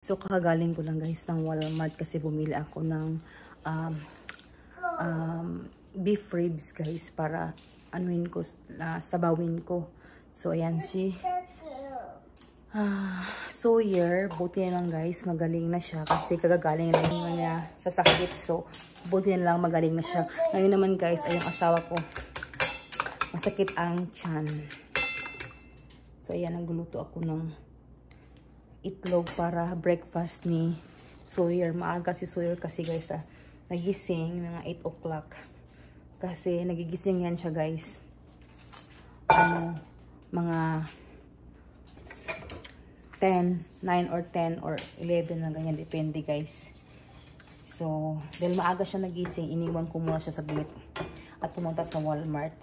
So kakagaling ko lang guys ng Walmart kasi bumili ako ng beef ribs guys para anuin ko, sabawin ko. So ayan si Sawyer, buti na lang guys, magaling na siya kasi kagagaling na niya sa sakit. So buti na lang magaling na siya. Ngayon naman guys ay yung asawa ko masakit ang tiyan. So ayan, nagluluto ako ng itlog para breakfast ni Sawyer. Maaga si Sawyer kasi guys, nagising mga 8 o'clock. Kasi nagigising yan siya guys. Mga 9 or 10 or 11 na ganyan. Depende guys. So, dahil maaga siya nagising, iniwan ko muna siya sa bilit. At pumunta sa Walmart.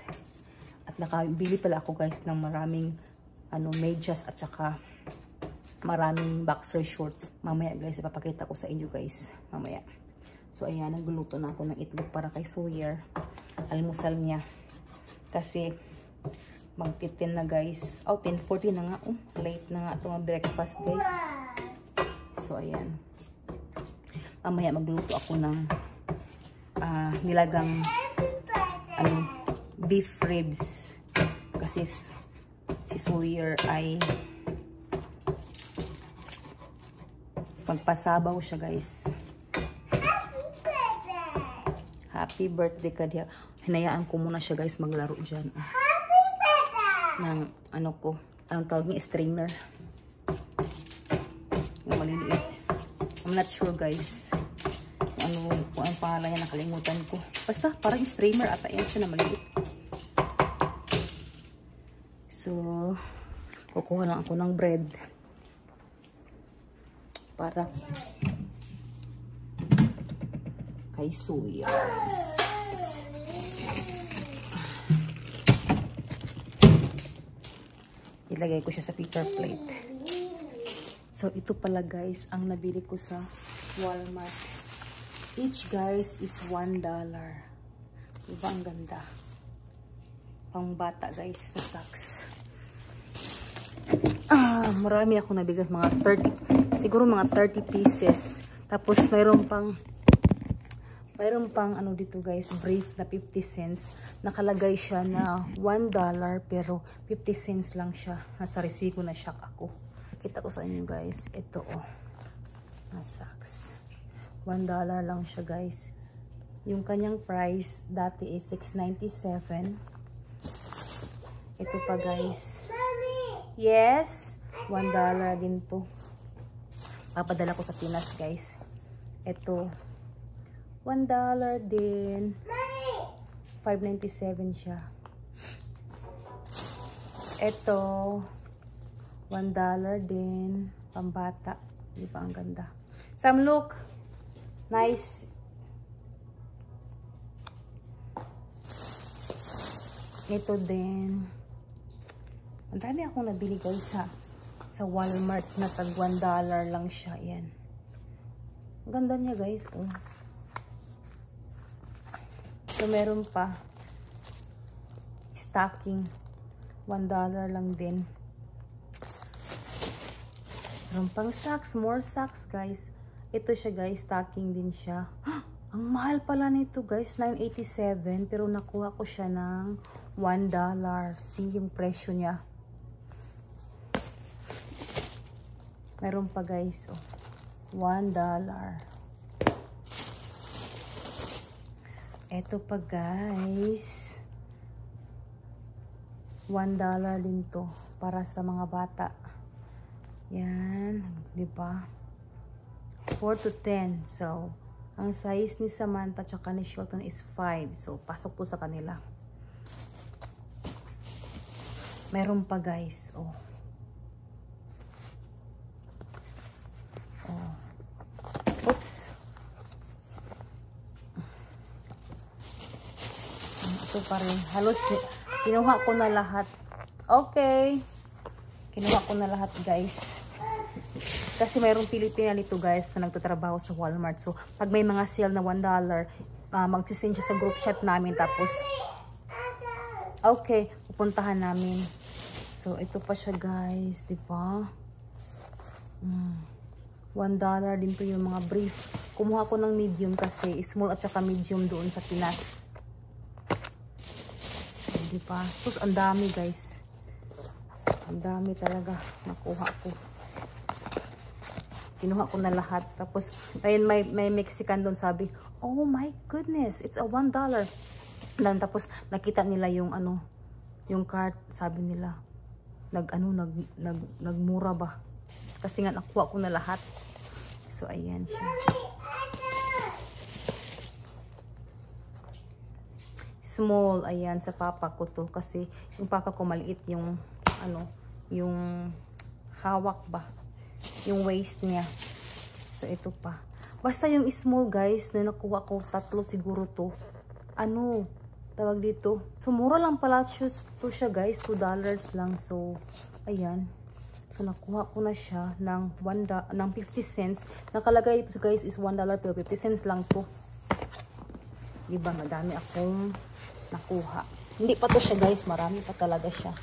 At nakabili pala ako guys ng maraming medyas at saka maraming boxer shorts. Mamaya guys, ipapakita ko sa inyo guys. Mamaya. So ayan, nagluluto na ako ng itlog para kay Sawyer. Almusal niya. Kasi mag-10 na guys. 10:40 na nga. Late na nga itong breakfast guys. So ayan. Mamaya magluluto ako ng nilagang beef ribs. Kasi si Sawyer ay magpasabaw siya guys. Happy birthday ka diya. Hinayaan ko muna siya guys maglaro dyan. Happy birthday! Ng anong tawag niya? Streamer. Yung maliliit. I'm not sure guys. Kung ang pangalan niya, nakalimutan ko. Basta parang streamer ata yan siya na maliliit. So, kukuha lang ako ng bread. Para kay Sawyer. Ilagay ko siya sa paper plate. So, ito pala guys, ang nabili ko sa Walmart. Each guys is $1. Diba ang ganda? Pang bata guys, na socks. Marami ako nabigat, mga 30, siguro mga 30 pieces. Tapos mayroon pang dito guys, brief na 50 cents. Nakalagay siya na $1 pero 50 cents lang siya. Nasa resibo na shock ako. Kita ko sa inyo guys, ito na socks. $1 lang siya guys. Yung kanyang price dati is $6.97. Ito pa guys. Yes, $1 din to. Papadala ko sa Pinas guys. Ito $1 din. $5.97 siya. Ito $1 din. Pambata. Di ba ang ganda? Sam, look. Nice. Ito din. Ang dami akong nabili guys sa Walmart na tag $1 lang siya. Yan. Ang ganda niya guys. So meron pa. Stocking. $1 lang din. Meron pang socks. More socks guys. Ito siya guys. Stocking din siya. Ang mahal pala nito guys. $9.87. Pero nakuha ko siya ng $1. See yung presyo niya. Meron pa guys, $1. Ito pa guys, $1 din to para sa mga bata. Yan, di ba? 4 to 10. So, ang size ni Samantha tsaka ni Shelton is 5. So, pasok po sa kanila. Meron pa guys, oops. Ito pa rin. Halos kinuha ko na lahat. Okay. Kinuha ko na lahat guys. Kasi mayroong Pilipina nito guys na nagtatrabaho sa Walmart. So, pag may mga sale na $1, magsisend siya sa group chat namin. Tapos, okay, pupuntahan namin. So, ito pa siya guys. Diba? $1 $1 din to yung mga brief. Kumuha ko ng medium kasi small at saka medium doon sa Pinas. Di ba? Sus, ang dami guys. Ang dami talaga nakuha ko. Kinuha ko na lahat. Tapos, ayun, may Mexican doon sabi, oh my goodness, it's a $1. Tapos, nakita nila yung ano, yung cart, sabi nila, nagmura ba? Kasi nga, nakuha ko na lahat. So, ayan siya. Small, ayan, sa papa ko to. Kasi, yung papa ko maliit yung, ano, yung hawak ba? Yung waist niya. So, ito pa. Basta yung small, guys, na nakuha ko, 3 siguro to. Ano, tawag dito. So, mura lang pala to siya, guys. $2 lang. So, ayan. So, nakuha ko na siya ng 50 cents. Nakalagay ito, guys, is $1 pero 50 cents lang to. Diba, madami akong nakuha. Hindi pa to siya, guys. Marami pa talaga siya.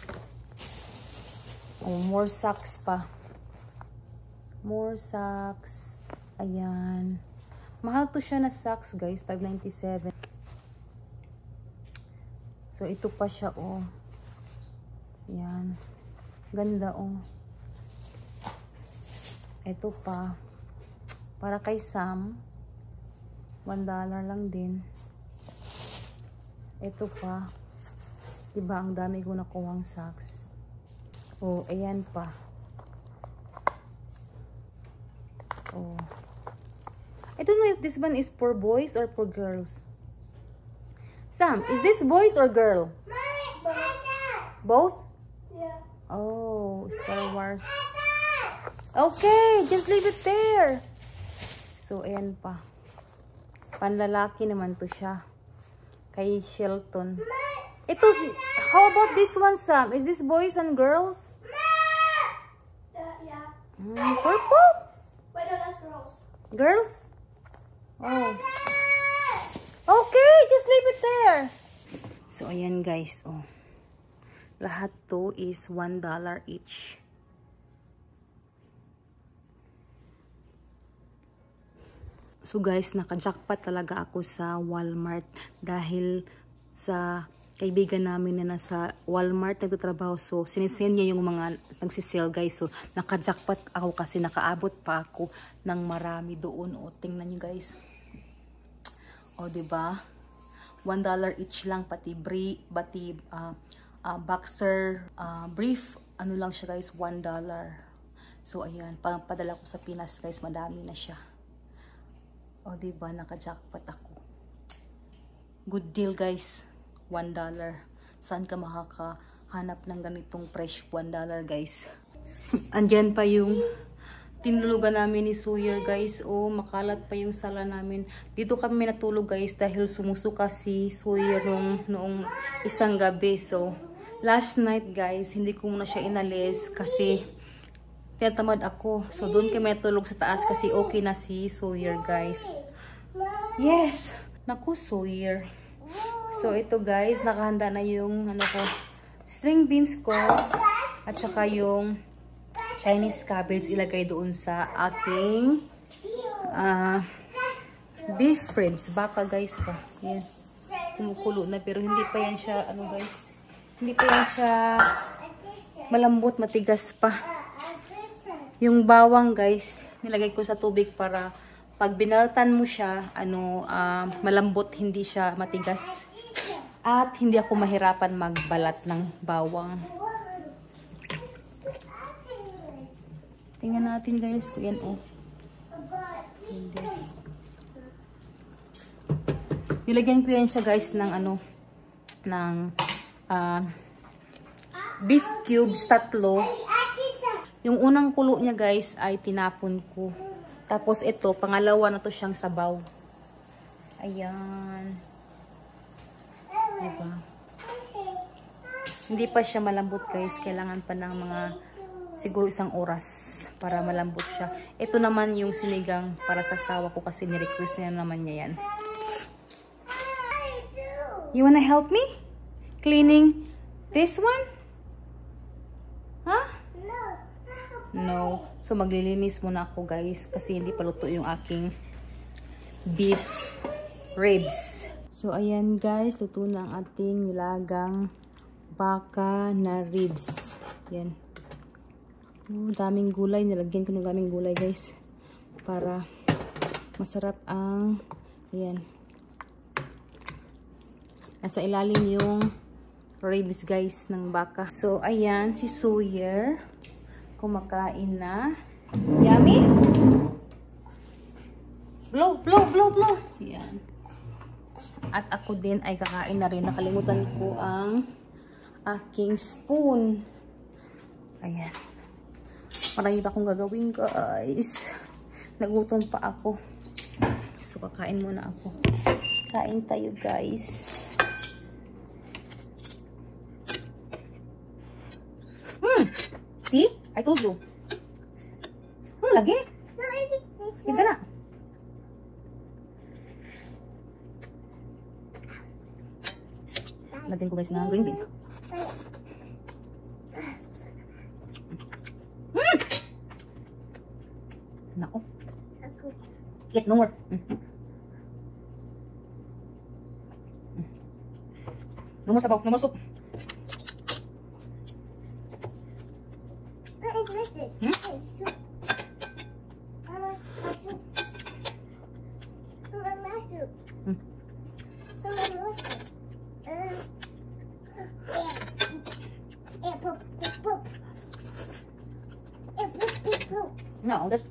Oh, more socks pa. More socks. Ayan. Mahal to siya na socks, guys. $5.97. So, ito pa siya, oh. Ayan. Ganda, oh. Ito pa. Para kay Sam. $1 lang din. Ito pa. Diba, ang dami ko nakuhang socks. Oh, ayan pa. Oh. I don't know if this one is for boys or for girls. Sam, is this boys or girl? Both? Yeah. Oh, Star Wars. Okay, just leave it there. So, ayan pa. Panlalaki naman to siya. Kay Shelton. Ito, how about this one, Sam? Is this boys and girls? Yeah. Purple? Wait, no, that's girls. Girls? Oh. Okay, just leave it there. So, ayan guys. Oh. Lahat to is $1 each. So guys, naka-jackpot talaga ako sa Walmart dahil sa kaibigan namin na nasa Walmart nagtatrabaho. So, sinisend niya yung mga nagsisale guys. So, naka-jackpot ako kasi nakaabot pa ako ng marami doon. O, tingnan nyo guys. O, diba? $1 each lang, pati boxer, brief, ano lang siya guys, $1. So, ayan, padala ko sa Pinas guys, madami na siya. O, diba, naka-jackpot ako. Good deal guys, $1. Saan ka makakahanap ng ganitong fresh $1 guys? Andyan pa yung tinulugan namin ni Sawyer guys. O, makalat pa yung sala namin. Dito kami natulog guys dahil sumusuka si Sawyer noong isang gabi. So, last night guys, hindi ko muna siya inalis kasi tinatamad ako. So, doon kami natulog sa taas kasi okay na si Sawyer guys. Yes! Naku, Sawyer. So, ito guys, nakahanda na yung ano ko, string beans ko at saka yung Chinese cabbage ilagay doon sa aking beef ribs. Baka guys pa. Yan. Kumukulo na pero hindi pa yan siya, ano guys, hindi pa yan siya malambot, matigas pa. Yung bawang guys, nilagay ko sa tubig para pag binaltan mo siya, malambot, hindi siya matigas. At hindi ako mahirapan magbalat ng bawang. Tingnan natin guys, yan oh. Nilagyan ko yan siya guys ng beef cubes, 3. Yung unang kulo niya guys ay tinapon ko. Tapos ito, pangalawa na to siyang sabaw. Ayan. Diba? Hindi pa siya malambot guys. Kailangan pa ng mga siguro 1 oras para malambot siya. Ito naman yung sinigang para sa sawa ko kasi ni-request niya naman niya yan. You wanna help me? Cleaning this one? Huh? No. No. So, maglilinis muna ako, guys. Kasi hindi pa luto yung aking beef ribs. So, ayan, guys. Luto na ang ating nilagang baka na ribs. Yan. Daming gulay. Nilagyan ko ng daming gulay, guys. Para masarap ang ayan. Nasa ilalim yung ribs, guys, ng baka. So, ayan. Si Sawyer. Kumakain na. Yummy? Blow, blow, blow, blow. Ayan. At ako din ay kakain na rin. Nakalimutan ko ang aking spoon. Ayan. Marami pa akong gagawin, guys. Nagutom pa ako. So, kakain muna ako. Kain tayo, guys. See? I told you. Lagi? Is gana? Lagyan ko, guys, ng green beans. Nako. Get no more. No more sabaw. No more soup. No, that's